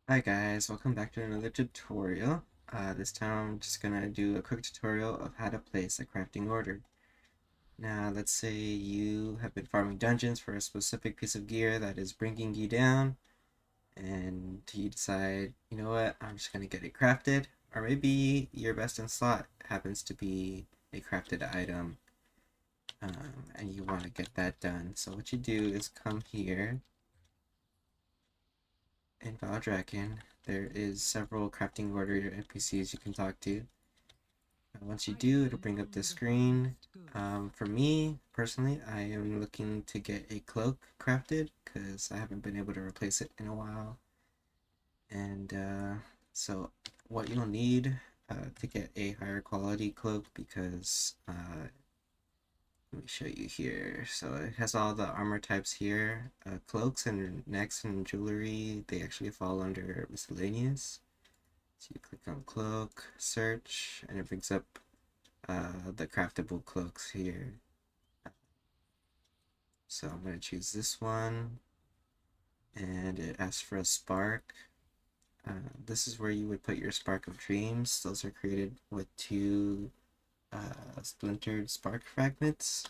Hi guys, welcome back to another tutorial. This time I'm just gonna do a quick tutorial of how to place a crafting order. Now let's say you have been farming dungeons for a specific piece of gear that is bringing you down, and you decide, you know what, I'm just gonna get it crafted. Or maybe your best in slot happens to be a crafted item, and you want to get that done. So what you do is come here in Valdraken. There is several crafting order NPCs you can talk to. Once you do, it'll bring up the screen. For me, personally, I am looking to get a cloak crafted because I haven't been able to replace it in a while. And so what you'll need to get a higher quality cloak, because let me show you here. So it has all the armor types here. Cloaks and necks and jewelry, they actually fall under miscellaneous. So you click on cloak, search, and it brings up the craftable cloaks here. So I'm going to choose this one, and it asks for a spark. This is where you would put your spark of dreams. Those are created with two splintered spark fragments.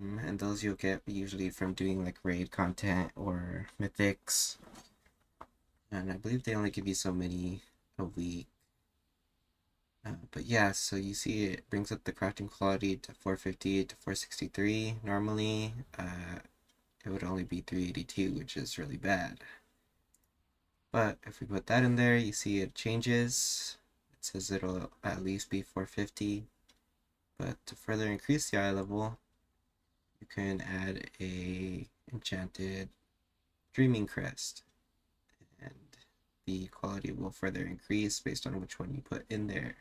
And those you'll get usually from doing like raid content or mythics. And I believe they only give you so many a week. But yeah, so you see it brings up the crafting quality to 450 to 463. Normally, it would only be 382, which is really bad. But if we put that in there, you see it changes. It says it'll at least be 450. But to further increase the eye level, you can add a enchanted dreaming crest. And the quality will further increase based on which one you put in there.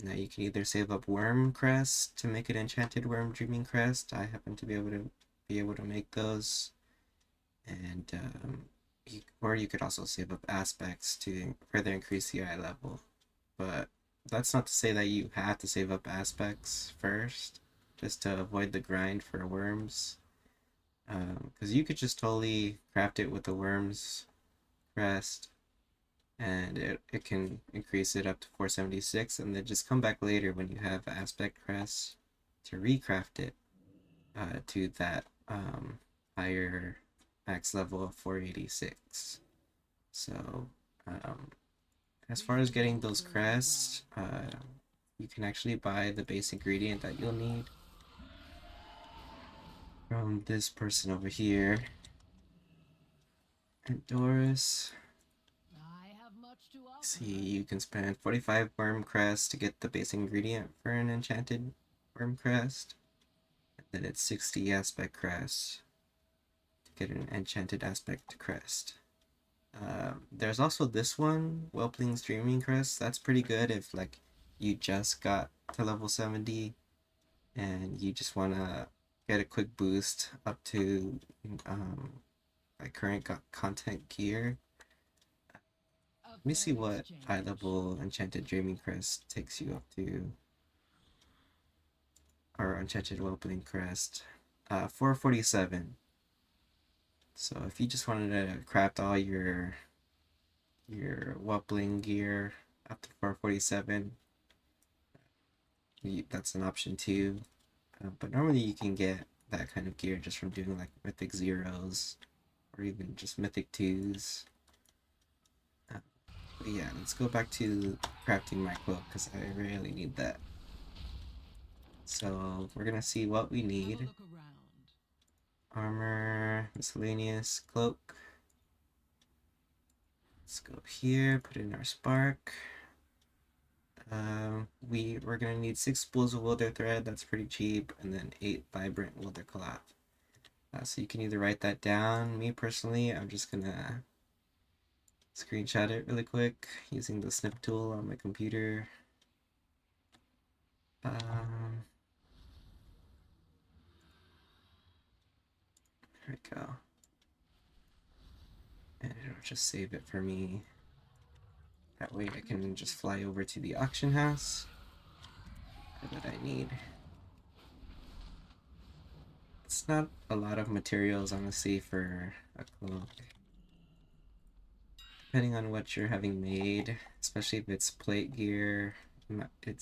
Now you can either save up worm crest to make an enchanted worm dreaming crest. I happen to be able to make those, and or you could also save up aspects to further increase the eye level. But that's not to say that you have to save up aspects first, just to avoid the grind for worms. Because you could just totally craft it with the worms crest, and it can increase it up to 476, and then just come back later when you have aspect crest to recraft it to that higher max level of 486. So as far as getting those crests, you can actually buy the base ingredient that you'll need from this person over here, and Doris. See, you can spend 45 worm crests to get the base ingredient for an enchanted worm crest, and then it's 60 aspect crests to get an enchanted aspect crest. There's also this one, Whelpling's Dreaming Crest. That's pretty good if like you just got to level 70 and you just want to get a quick boost up to like current content gear. Let me see what high level Enchanted Dreaming Crest takes you up to, or Enchanted Whelpling Crest. 447. So if you just wanted to craft all your Whelpling gear up to 447, that's an option too. But normally you can get that kind of gear just from doing like Mythic Zeros or even just Mythic 2s. But yeah, let's go back to crafting my cloak because I really need that. So we're gonna see what we need. Armor, miscellaneous, cloak. Let's go here, put in our spark. We're gonna need 6 spools of wilder thread, that's pretty cheap, and then 8 vibrant wilder cloth. So you can either write that down. Me personally, I'm just gonna screenshot it really quick using the snip tool on my computer. There we go. And it'll just save it for me. That way I can just fly over to the auction house that I need. It's not a lot of materials, honestly, for a cloak. depending on what you're having made, especially if it's plate gear, it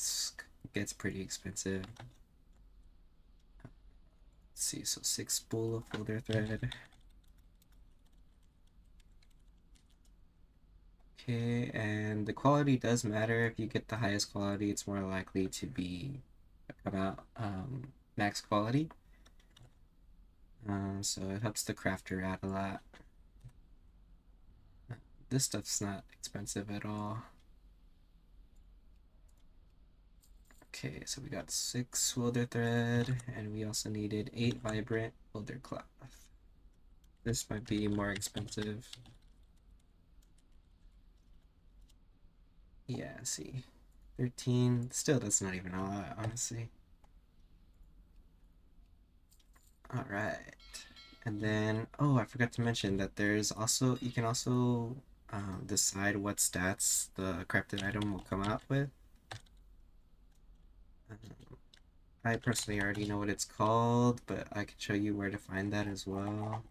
gets pretty expensive. Let's see, so 6 spool of folder thread. Okay, and the quality does matter. If you get the highest quality, it's more likely to come out max quality. So it helps the crafter out a lot. This stuff's not expensive at all. Okay, so we got 6 welder thread, and we also needed 8 vibrant welder cloth. This might be more expensive. Yeah, see. 13, still that's not even a lot, honestly. Alright. And then, oh, I forgot to mention that you can also decide what stats the crafted item will come out with. I personally already know what it's called, but I can show you where to find that as well.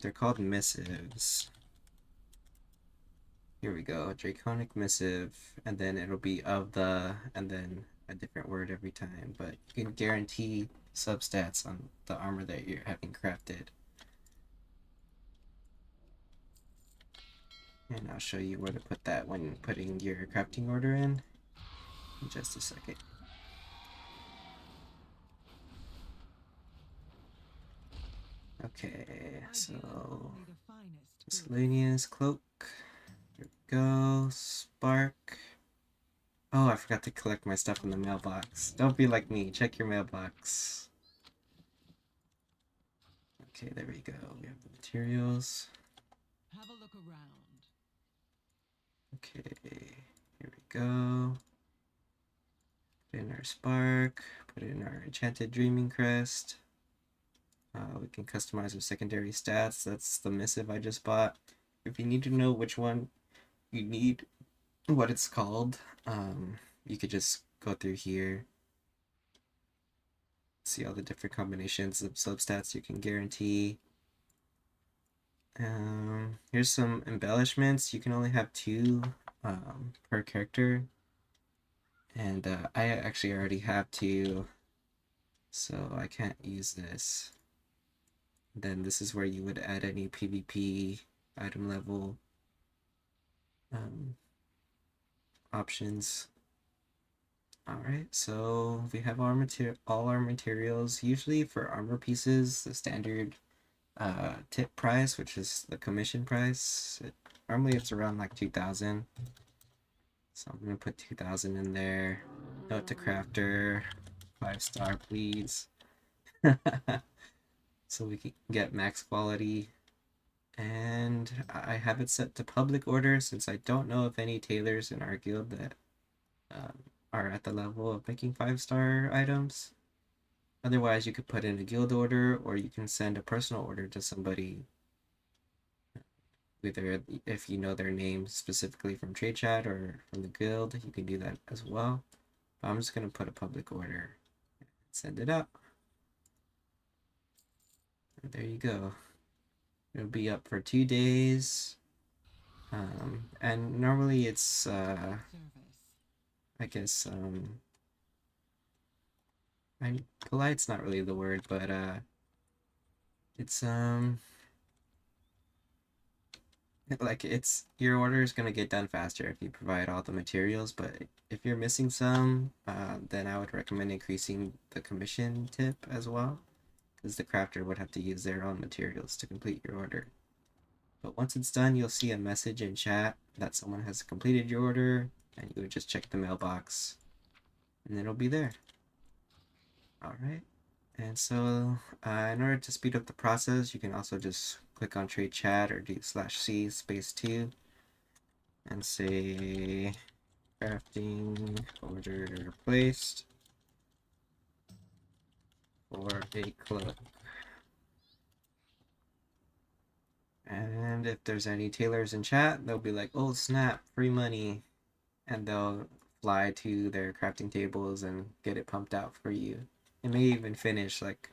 They're called missives. Here we go, Draconic Missive, and then it'll be of the, and then a different word every time, but you can guarantee substats on the armor that you're having crafted. And I'll show you where to put that when putting your crafting order in just a second. Okay, so miscellaneous cloak. Here we go. Spark. Oh, I forgot to collect my stuff in the mailbox. Don't be like me. Check your mailbox. Okay, there we go. We have the materials. Have a look around. Okay, here we go. Put in our spark. Put in our enchanted dreaming crest. We can customize our secondary stats. That's the missive I just bought. If you need to know which one you need, what it's called, you could just go through here. See all the different combinations of substats you can guarantee. Here's some embellishments. You can only have 2 per character. And I actually already have 2, so I can't use this. Then this is where you would add any PvP item level options. Alright, so we have all our materials. Usually for armor pieces, the standard tip price, which is the commission price, normally it's around like 2,000. So I'm gonna put 2,000 in there. Note to crafter, 5-star please. So we can get max quality. And I have it set to public order since I don't know of any tailors in our guild that are at the level of making 5-star items. Otherwise, you could put in a guild order, or you can send a personal order to somebody, either if you know their name specifically from trade chat or from the guild, you can do that as well. But I'm just gonna put a public order and send it out. And there you go. It'll be up for 2 days. And normally it's I guess polite's not really the word, but it's like it's your order is gonna get done faster if you provide all the materials, but if you're missing some, then I would recommend increasing the commission tip as well, because the crafter would have to use their own materials to complete your order. But once it's done, you'll see a message in chat that someone has completed your order, and you would just check the mailbox, and it'll be there. Alright, and so in order to speed up the process, you can also just click on trade chat or do /c space 2 and say crafting order placed for a cloak. And if there's any tailors in chat, they'll be like, oh snap, free money, and they'll fly to their crafting tables and get it pumped out for you. It may even finish like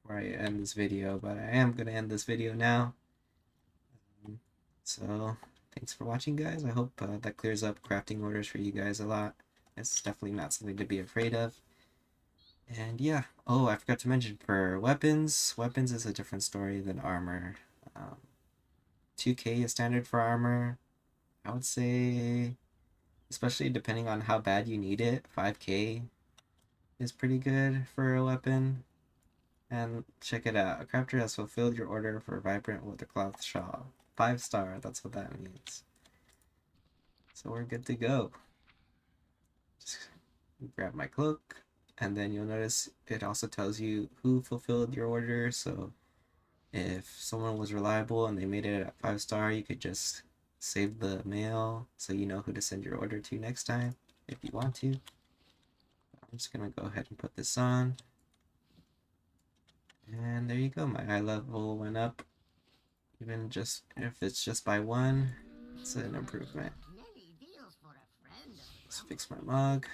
before I end this video, but I am gonna end this video now. So thanks for watching, guys. I hope that clears up crafting orders for you guys a lot. It's definitely not something to be afraid of. And yeah, oh, I forgot to mention for weapons. Weapons is a different story than armor. 2K is standard for armor. I would say, especially depending on how bad you need it, 5K is pretty good for a weapon. And check it out. A crafter has fulfilled your order for Vibrant with the Cloth Shawl. 5-star, that's what that means. So we're good to go. Just grab my cloak, and then you'll notice it also tells you who fulfilled your order. So if someone was reliable and they made it at 5-star, you could just save the mail so you know who to send your order to next time if you want to. I'm just gonna go ahead and put this on. And there you go, my eye level went up. Even just if it's just by 1, it's an improvement. Let's fix my mug.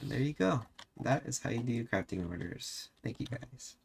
And there you go. That is how you do crafting orders. Thank you guys.